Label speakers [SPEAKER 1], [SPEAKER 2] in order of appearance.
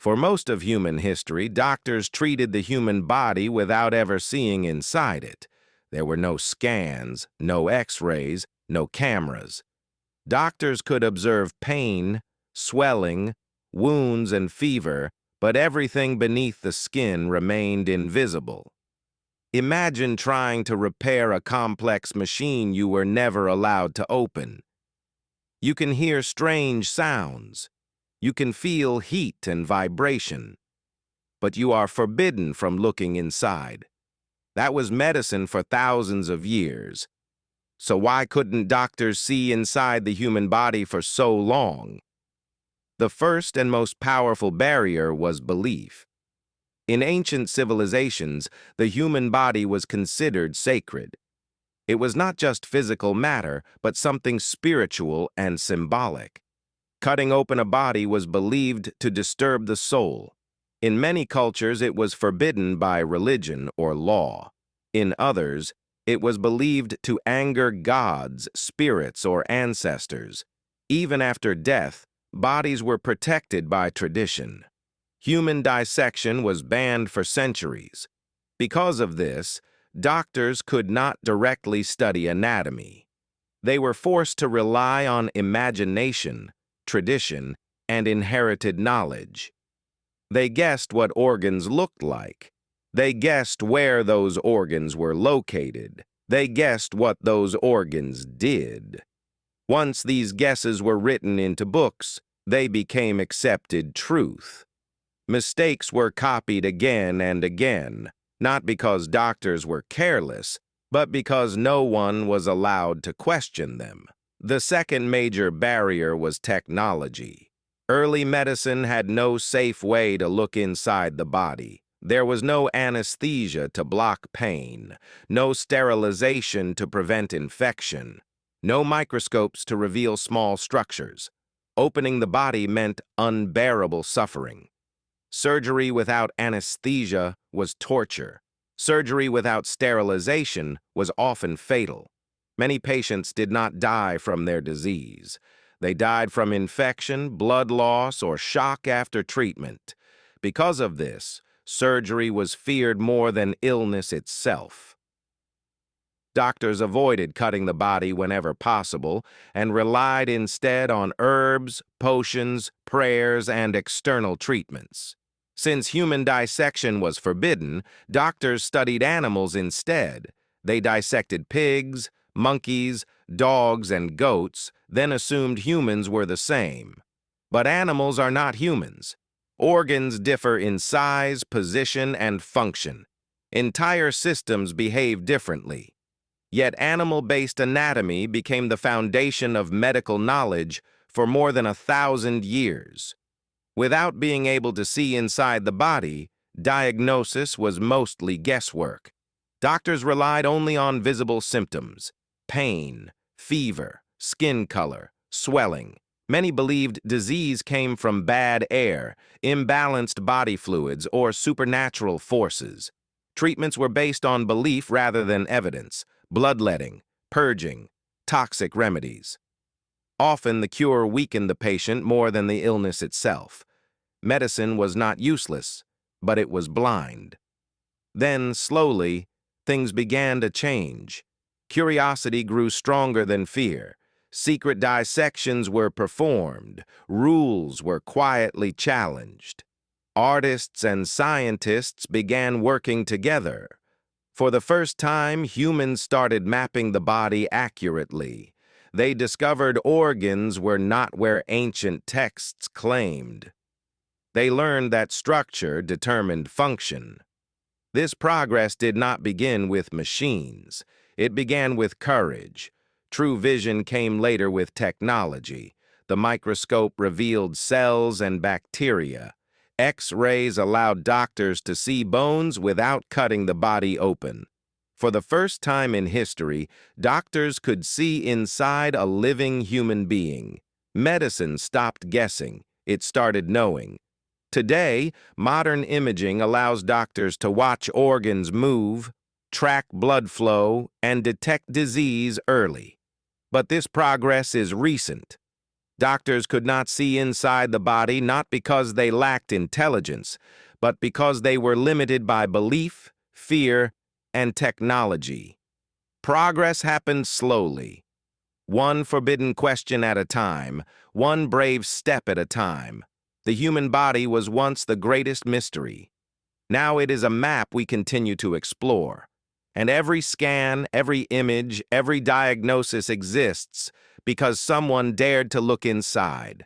[SPEAKER 1] For most of human history, doctors treated the human body without ever seeing inside it. There were no scans, no x-rays, no cameras. Doctors could observe pain, swelling, wounds, and fever, but everything beneath the skin remained invisible. Imagine trying to repair a complex machine you were never allowed to open. You can hear strange sounds. You can feel heat and vibration. But you are forbidden from looking inside. That was medicine for thousands of years. So why couldn't doctors see inside the human body for so long? The first and most powerful barrier was belief. In ancient civilizations, the human body was considered sacred. It was not just physical matter, but something spiritual and symbolic. Cutting open a body was believed to disturb the soul. In many cultures, it was forbidden by religion or law. In others, it was believed to anger gods, spirits, or ancestors. Even after death, bodies were protected by tradition. Human dissection was banned for centuries. Because of this, doctors could not directly study anatomy. They were forced to rely on imagination, tradition, and inherited knowledge. They guessed what organs looked like. They guessed where those organs were located. They guessed what those organs did. Once these guesses were written into books, they became accepted truth. Mistakes were copied again and again, not because doctors were careless, but because no one was allowed to question them. The second major barrier was technology. Early medicine had no safe way to look inside the body. There was no anesthesia to block pain, no sterilization to prevent infection, no microscopes to reveal small structures. Opening the body meant unbearable suffering. Surgery without anesthesia was torture. Surgery without sterilization was often fatal. Many patients did not die from their disease. They died from infection, blood loss, or shock after treatment. Because of this, surgery was feared more than illness itself. Doctors avoided cutting the body whenever possible and relied instead on herbs, potions, prayers, and external treatments. Since human dissection was forbidden, doctors studied animals instead. They dissected pigs, monkeys, dogs, and goats, then assumed humans were the same. But animals are not humans. Organs differ in size, position, and function. Entire systems behave differently. Yet animal-based anatomy became the foundation of medical knowledge for more than 1,000 years. Without being able to see inside the body, diagnosis was mostly guesswork. Doctors relied only on visible symptoms: pain, fever, skin color, swelling. Many believed disease came from bad air, imbalanced body fluids, or supernatural forces. Treatments were based on belief rather than evidence: bloodletting, purging, toxic remedies. Often the cure weakened the patient more than the illness itself. Medicine was not useless, but it was blind. Then, slowly, things began to change. Curiosity grew stronger than fear. Secret dissections were performed. Rules were quietly challenged. Artists and scientists began working together. For the first time, humans started mapping the body accurately. They discovered organs were not where ancient texts claimed. They learned that structure determined function. This progress did not begin with machines. It began with courage. True vision came later with technology. The microscope revealed cells and bacteria. X-rays allowed doctors to see bones without cutting the body open. For the first time in history, doctors could see inside a living human being. Medicine stopped guessing. It started knowing. Today, modern imaging allows doctors to watch organs move, track blood flow, and detect disease early. But this progress is recent. Doctors could not see inside the body not because they lacked intelligence, but because they were limited by belief, fear, and technology. Progress happened slowly, one forbidden question at a time, one brave step at a time. The human body was once the greatest mystery. Now it is a map we continue to explore. And every scan, every image, every diagnosis exists because someone dared to look inside.